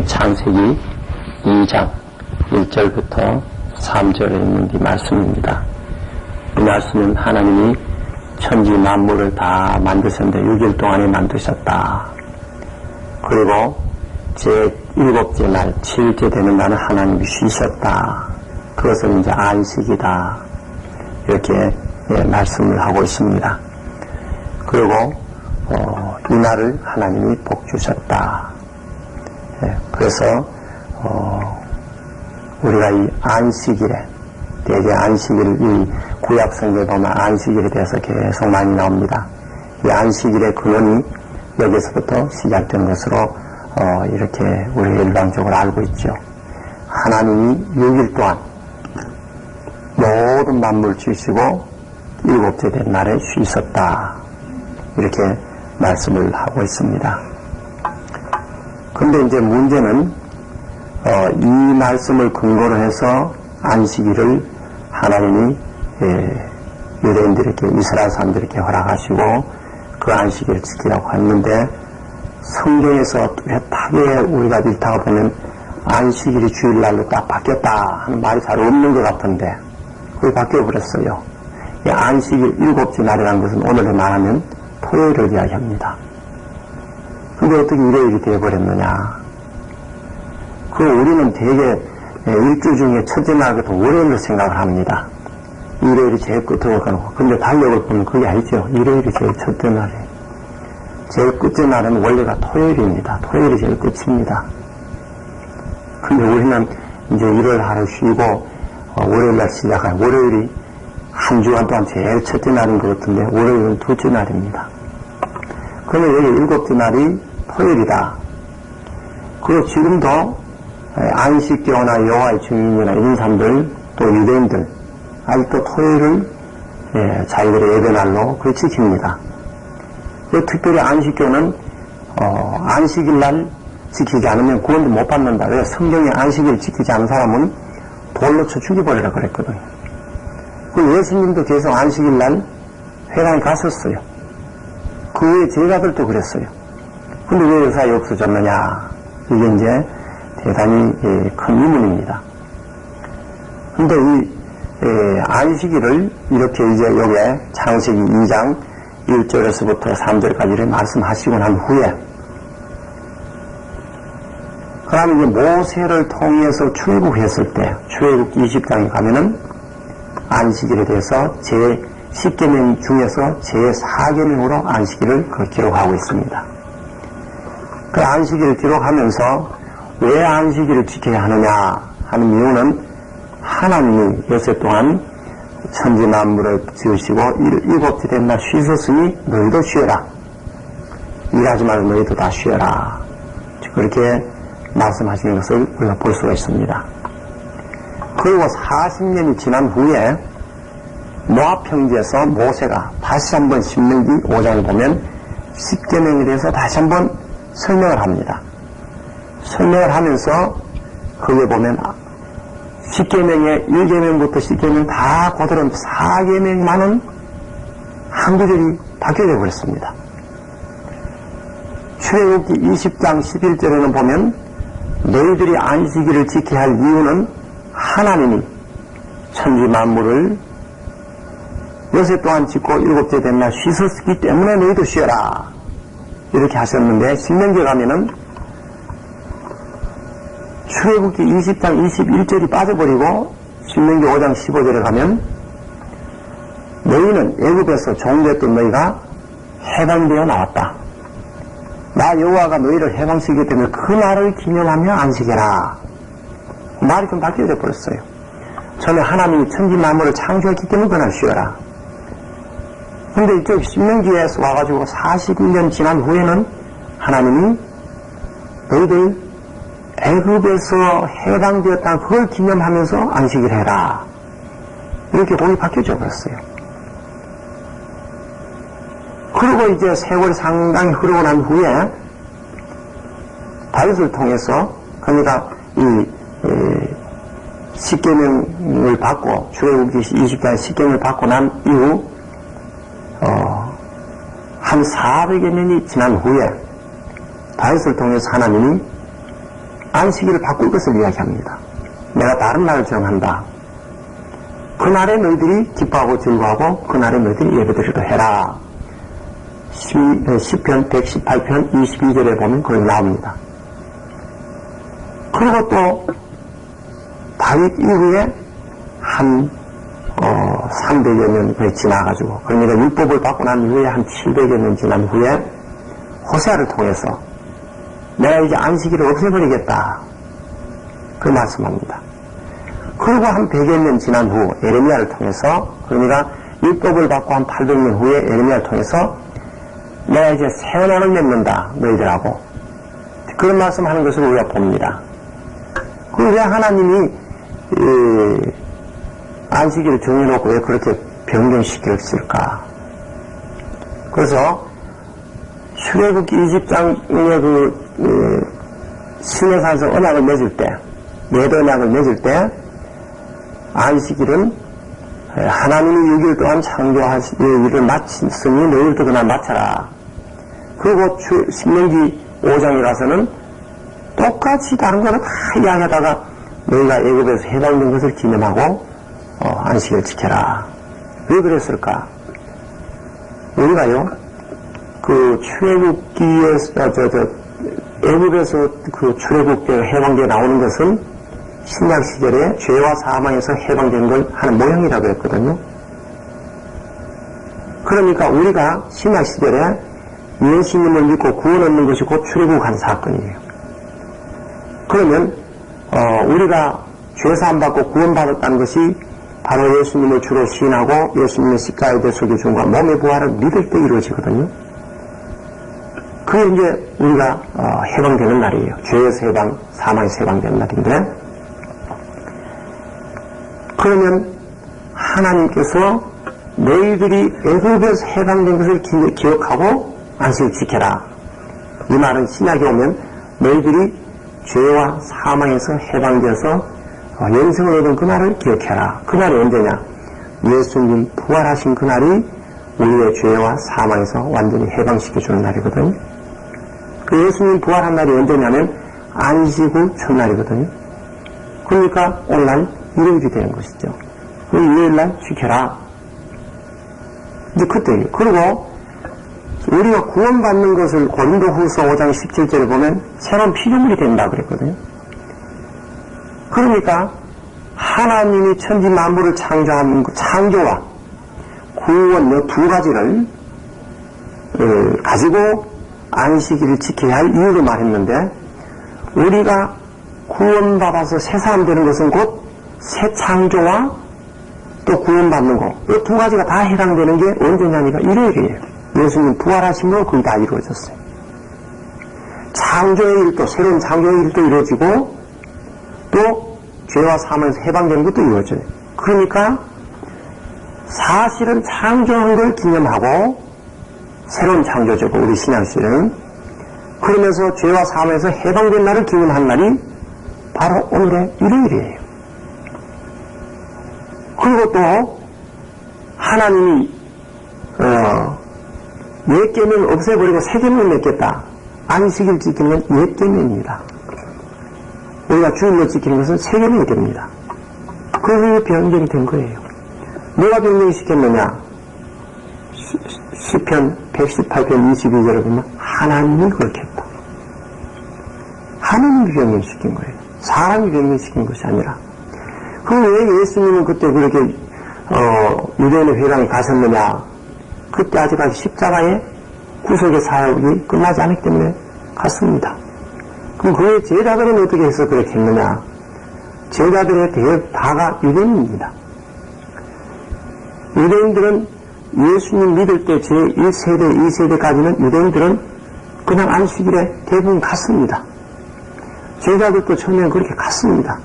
창세기 2장 1절부터 3절에 있는 이 말씀입니다. 이 말씀은 하나님이 천지 만물을 다 만드셨는데 6일 동안에 만드셨다. 그리고 제7째 날, 7일째 되는 날은 하나님이 쉬셨다. 그것은 이제 안식이다. 이렇게 말씀을 하고 있습니다. 그리고 이 날을 하나님이 복 주셨다. 그래서 우리가 이 안식일에, 대개 안식일, 이 구약 성경에 보면 안식일에 대해서 계속 많이 나옵니다. 이 안식일의 근원이 여기서부터 시작된 것으로 이렇게 우리가 일반적으로 알고 있죠. 하나님이 6일 동안 모든 만물을 지으시고 7째 된 날에 쉬셨다. 이렇게 말씀을 하고 있습니다. 근데 이제 문제는 이 말씀을 근거로 해서 안식일을 하나님이 유대인들에게, 이스라엘 사람들에게 허락하시고 그 안식일을 지키라고 했는데, 성경에서 뚜렷하게 우리가 읽다가 보면 안식일이 주일날로 딱 바뀌었다 하는 말이 잘 없는 것 같은데 그게 바뀌어버렸어요. 이 안식일 7째 날이라는 것은 오늘로 말하면 토요일을 이야기합니다. 근데 어떻게 일요일이 되어버렸느냐. 우리는 되게 일주 중에 첫째 날부터 월요일로 생각을 합니다. 일요일이 제일 끝으로 가고, 근데 달력을 보면 그게 아니죠. 일요일이 제일 첫째 날이에요. 제일 끝째 날은 원래가 토요일입니다. 토요일이 제일 끝입니다. 근데 우리는 이제 일요일 하루 쉬고 월요일날 시작하는, 월요일이 한 주간 동안 제일 첫째 날인 것 같은데 월요일은 둘째 날입니다. 그러면 여기 7째 날이 토요일이다. 그리고 지금도 안식교나 여호와의 증인이나 이런 사람들, 또 유대인들 아직도 토요일을 자기들의 예배날로 그렇게 지킵니다. 특별히 안식교는 안식일날 지키지 않으면 구원도 못 받는다. 왜? 성경에 안식일 지키지 않은 사람은 돌로 쳐 죽여버리라 그랬거든요. 그 예수님도 계속 안식일날 회당에 갔었어요. 그 외에 제자들도 그랬어요. 근데 왜 요사이 없어졌느냐? 이게 이제 대단히 큰 의문입니다. 근데 이 안식일을 이렇게 이제 여기에 창세기 2장 1절에서부터 3절까지를 말씀하시고 난 후에, 그다음에 이제 모세를 통해서 출애굽했을 때, 출애굽 20장에 가면은 안식일에 대해서 제10계명 중에서 제4계명으로 안식일을 기록하고 있습니다. 그 안식일을 기록하면서 왜 안식일을 지켜야 하느냐 하는 이유는, 하나님이 여세 동안 천지 만물을 지으시고 7째 된 날 쉬셨으니 너희도 쉬어라. 일하지 말고 너희도 다 쉬어라. 그렇게 말씀하시는 것을 우리가 볼 수가 있습니다. 그리고 40년이 지난 후에 모압 평지에서 모세가 다시 한번 신명기 5장을 보면 10계명에 대해서 다시 한번 설명을 합니다. 설명을 하면서 거기에 보면 10계명에 1계명부터 10계명 다 고들은 4계명만은 한 구절이 바뀌어져 버렸습니다. 출애굽기 20장 11절에는 보면 너희들이 안식일을 지켜야 할 이유는 하나님이 천지 만물을 여세 동안 짓고 7째 된 날 쉬셨기 때문에 너희도 쉬어라. 이렇게 하셨는데, 신명기에 가면은 출애굽기 20장 21절이 빠져버리고 신명기 5장 15절에 가면 너희는 애굽에서 종되었던 너희가 해방되어 나왔다. 나 여호와가 너희를 해방시키기 때문에 그 날을 기념하며 안식해라. 말이 좀 바뀌어져 버렸어요. 전에 하나님이 천지 만물을 창조했기 때문에 그날 쉬어라. 근데 이쪽 신명기에서 와가지고 41년 지난 후에는 하나님이 너희들 애굽에서 해방되었다는 그걸 기념하면서 안식을 해라. 이렇게 공이 바뀌어져 버렸어요. 그리고 이제 세월이 상당히 흐르고 난 후에 다윗을 통해서, 그러니까 이 10계명을 받고, 출애굽기 20장 10계명을 받고 난 이후 한 400여 년이 지난 후에 다윗을 통해서 하나님이 안식일을 바꿀 것을 이야기합니다. 내가 다른 날을 정한다. 그날에 너희들이 기뻐하고 즐거워하고 그날에 너희들이 예배드리도 해라. 시편 118편 22절에 보면 그걸 나옵니다. 그리고 또 다윗 이후에 한 300여 년 거의 지나가지고, 그러니까 율법을 받고 난 후에 한 700여 년 지난 후에 호세아를 통해서 내가 이제 안식일을 없애버리겠다, 그 말씀합니다. 그리고 한 100여 년 지난 후 에레미야를 통해서, 그러니까 율법을 받고 한 800년 후에 에레미야를 통해서 내가 이제 새 언약을 맺는다 너희들하고, 그런 말씀하는 것을 우리가 봅니다. 그럼 왜 하나님이 안식일을 정해놓고 왜 그렇게 변경시켰을까? 그래서 출애굽기 20장의 시내산에서 언약을 맺을 때, 옛 언약을 맺을 때 안식일은 하나님이 6일 동안 창조하신 일을 마쳤으니 너희들도 그날 마쳐라. 그리고 신명기 5장에 가서는 똑같이 다른 거는 다 이야기하다가 너희가 애굽에서 해방된 것을 기념하고 안식을 지켜라. 왜 그랬을까? 우리가요, 그 출애굽기에서 애굽에서 그 출애굽되어 해방되어 나오는 것은 신약 시절에 죄와 사망에서 해방된 걸 하는 모형이라고 했거든요. 그러니까 우리가 신약 시절에 예수님을 믿고 구원 얻는 것이 곧 출애굽한 사건이에요. 그러면 우리가 죄사함 받고 구원받았다는 것이 바로 예수님을 주로 시인하고 예수님의 십자가에 대해 속여준과 몸의 부활을 믿을 때 이루어지거든요. 그게 이제 우리가 해방되는 날이에요. 죄에서 해방, 사망에서 해방되는 날인데, 그러면 하나님께서 너희들이 애굽에서 해방된 것을 기억하고 안식을 지켜라. 이 말은 신약에 오면 너희들이 죄와 사망에서 해방되어서 영생을 얻은 그날을 기억해라. 그날이 언제냐? 예수님 부활하신 그날이 우리의 죄와 사망에서 완전히 해방시켜주는 날이거든요. 그 예수님 부활한 날이 언제냐면 안식 후 첫날이거든요. 그러니까 오늘날 일요일이 되는 것이죠. 그 일요일날 지켜라. 이제 그때예요. 그리고 우리가 구원받는 것을 고린도후서 5장 17절에 보면 새로운 피조물이 된다 그랬거든요. 그러니까 하나님이 천지 만물을 창조한 창조와 구원 이 두 가지를 가지고 안식일을 지켜야 할 이유를 말했는데, 우리가 구원받아서 새 사람 되는 것은 곧 새 창조와 또 구원받는 것, 이 두 가지가 다 해당되는 게 언제냐니까 일요일이에요. 예수님 부활하심으로 그게 다 이루어졌어요. 창조의 일도, 새로운 창조의 일도 이루어지고 또 죄와 사망에서 해방되는 것도 이루어져요. 그러니까 사실은 창조한 걸 기념하고 새로운 창조죠, 우리 신앙시는. 그러면서 죄와 사망에서 해방된 날을 기념한 날이 바로 오늘의 일요일이에요. 그리고 또 하나님이 옛 계명을 없애버리고 새 계명을 맺겠다. 안식일 지키는 건 옛 계명입니다. 우리가 주일로 지키는 것은 새 계명이 됩니다. 그래서 변경이 된 거예요. 누가 변경시켰느냐? 시편 118편 22절에 보면 하나님이 그렇게 했다. 하나님이 변경시킨 거예요. 사람이 변경시킨 것이 아니라. 그럼 왜 예수님은 그때 그렇게 유대인의 회당에 가셨느냐? 그때 아직까지 십자가의 구속의 사역이 끝나지 않았기 때문에 갔습니다. 그럼 그의 제자들은 어떻게 해서 그렇게 했느냐? 제자들의 다가 유대인입니다. 유대인들은 예수님 믿을 때 제1세대, 2세대까지는 유대인들은 그냥 안식일에 대부분 갔습니다. 제자들도 처음에는 그렇게 갔습니다.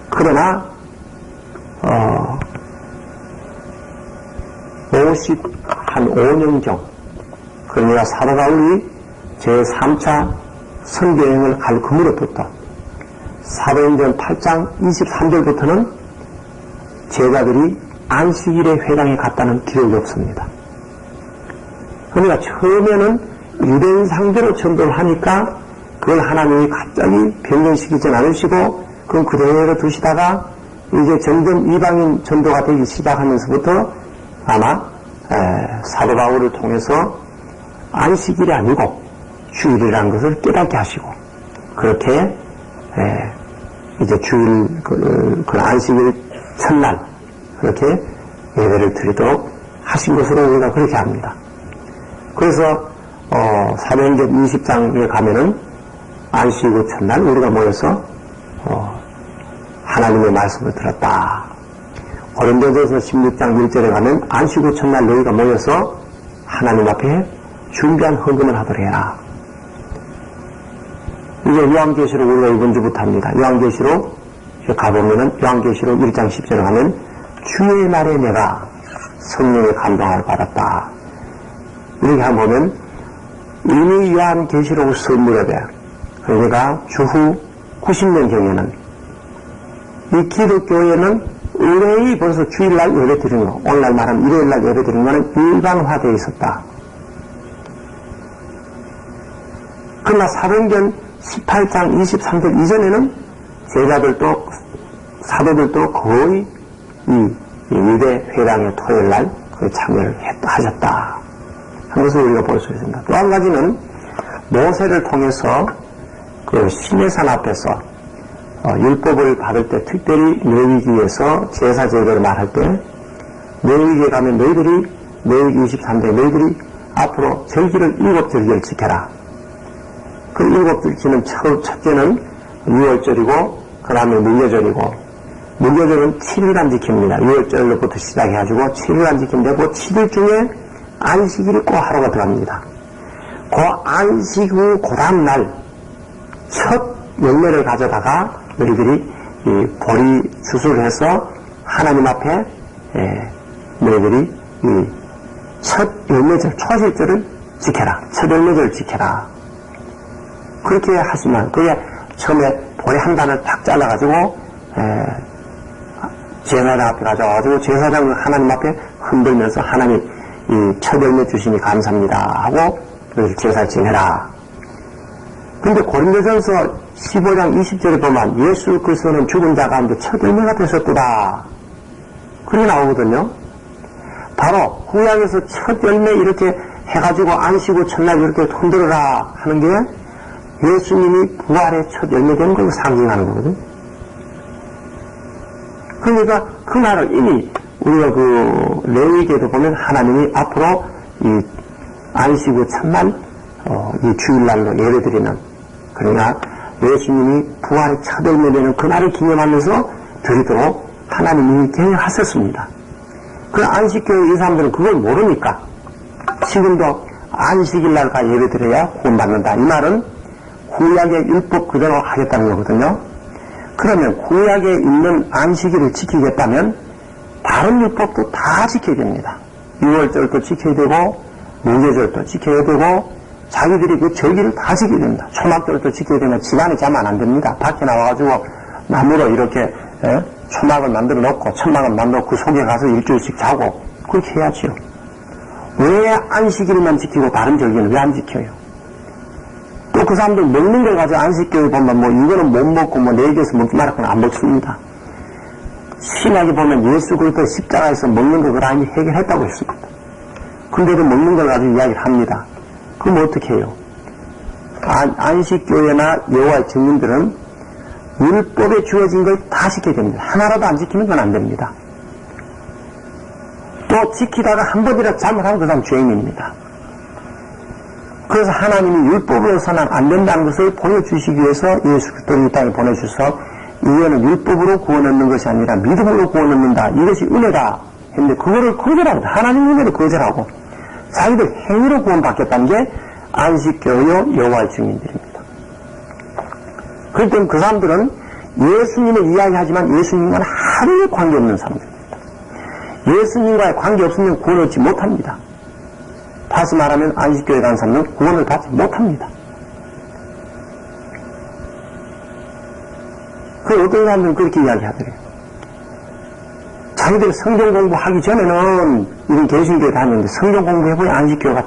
그러나 5년 전, 그러니까 사도 바울이 제3차 선교여행을 갈 그무로부터 사도행전 8장 23절부터는 제자들이 안식일에 회당에 갔다는 기록이 없습니다. 그러니까 처음에는 유대인 상대로 전도를 하니까 그걸 하나님이 갑자기 변경시키지 않으시고 그건 그대로 두시다가 이제 점점 이방인 전도가 되기 시작하면서부터 아마 사도 바울을 통해서 안식일이 아니고 주일이라는 것을 깨닫게 하시고 그렇게 이제 주일 그 안식일 첫날 그렇게 예배를 드리도록 하신 것으로 우리가 그렇게 합니다. 그래서 사도행전 20장에 가면은 안식일 첫날 우리가 모여서 하나님의 말씀을 들었다. 고린도전서 16장 1절에 가면 안식일 첫날 너희가 모여서 하나님 앞에 준비한 헌금을 하도록 해라. 이제 요한계시록 우리가 이번 주부터 합니다. 요한계시록 가보면은 요한계시록 1장 10절에 가면 주의 날에 내가 성령의 감동을 받았다. 이렇게 한번 보면 이미 요한계시록을 선물하되 그러니까 주후 90년경에는 이 기독교에는 의뢰이 벌써 주일날 예배 드리는 거, 오늘날 말하면 일요일날 예배 드리는 거는 일반화되어 있었다. 그러나 사도행전 18장 23절 이전에는 제자들도 사도들도 거의 이 유대 회당의 토요일날 그 참여를 하셨다 하는 것을 우리가 볼 수 있습니다. 또 한 가지는 모세를 통해서 그 시내산 앞에서 율법을 받을 때 특별히 레위기에서 제사 제도를 말할 때 레위기에 가면 레위기 23장에 너희들이 앞으로 절기를 7절기를 지켜라. 그 7절기는 첫째는 6월절이고 그 다음에 무교절이고 무교절은 7일간 지킵니다. 6월절로부터 시작해가지고 7일간 지키면 되고 7일 중에 안식일이 꼭 하루가 들어갑니다. 그 안식 후 그 다음날 첫 열매를 가져다가 너희들이 이 보리 수술을 해서 하나님 앞에 너희들이 이 첫 열매절 초실절을 지켜라. 첫 열매절을 지켜라. 그렇게 하시면 그게 처음에 보리 한 단을 탁 잘라가지고 제사장 앞에 가져와가지고 제사장 하나님 앞에 흔들면서 하나님 이 첫 열매 주시니 감사합니다 하고 너희들 제사를 지내라. 근데 고린도전서 15장 20절에 보면 예수 그리스도는 죽은 자 가운데 첫 열매가 되셨도다. 그렇게 나오거든요. 바로 구약에서 첫 열매 이렇게 해가지고 안식 후 첫날 이렇게 흔들어라 하는 게 예수님이 부활의 첫 열매 되는 걸 상징하는 거거든요. 그러니까 그 날을 이미 우리가 그 레위기에도 보면 하나님이 앞으로 이 안식 후 첫날 이 주일날로 예배드리는 그러나 예수님이 부활의 첫 열매 되는 그날을 기념하면서 드리도록 하나님이 계획하셨습니다. 그 안식교회 이 사람들은 그걸 모르니까 지금도 안식일날 가 예배드려야 구원받는다. 이 말은 구약의 율법 그대로 하겠다는 거거든요. 그러면 구약에 있는 안식일을 지키겠다면 다른 율법도 다 지켜야 됩니다. 6월절도 지켜야 되고 무교절도 지켜야 되고 자기들이 그 절기를 다 지켜야 됩니다. 초막절도 지켜야 되면 집안에 자면 안 됩니다. 밖에 나와가지고 나무로 이렇게 초막을 만들어 놓고 천막을 만들어 그 속에 가서 일주일씩 자고 그렇게 해야지요. 왜 안식일만 지키고 다른 절기는 왜 안 지켜요? 또 그 사람들 먹는 걸 가지고 안식교회 보면 뭐 이거는 못 먹고 뭐 내일에서 먹지 말았거나 안 먹습니다. 신약에 보면 예수 그리스도 십자가에서 먹는 거 그걸 이미 해결했다고 했습니다. 근데도 먹는 걸 가지고 이야기를 합니다. 그럼 어떻게 해요? 안식교회나 여호와의 증인들은 율법에 주어진 걸 다 지켜야 됩니다. 하나라도 안 지키면 그건 안 됩니다. 또 지키다가 한 번이라도 잘못하면 그 사람 죄인입니다. 그래서 하나님이 율법으로서는 안 된다는 것을 보여주시기 위해서 예수 그리스도를 이 땅에 보내주셔서 이거는 율법으로 구원 얻는 것이 아니라 믿음으로 구원 얻는다. 이것이 은혜다. 했는데 그거를 거절합니다. 하나님 은혜를 거절하고 자기들 행위로 구원받겠다는 게 안식교회요 여호와의 증인들입니다. 그럴 땐 그 사람들은 예수님을 이야기하지만 예수님과는 하루에 관계없는 사람들입니다. 예수님과의 관계없으면 구원 얻지 못합니다. 다시 말하면 안식교회 간 사람은 구원을 받지 못합니다. 그 어떤 사람들은 그렇게 이야기하더래요. 자기들 성경 공부하기 전에는 이런 개신교회 다녔는데 성경 공부해보니 안식교회 같은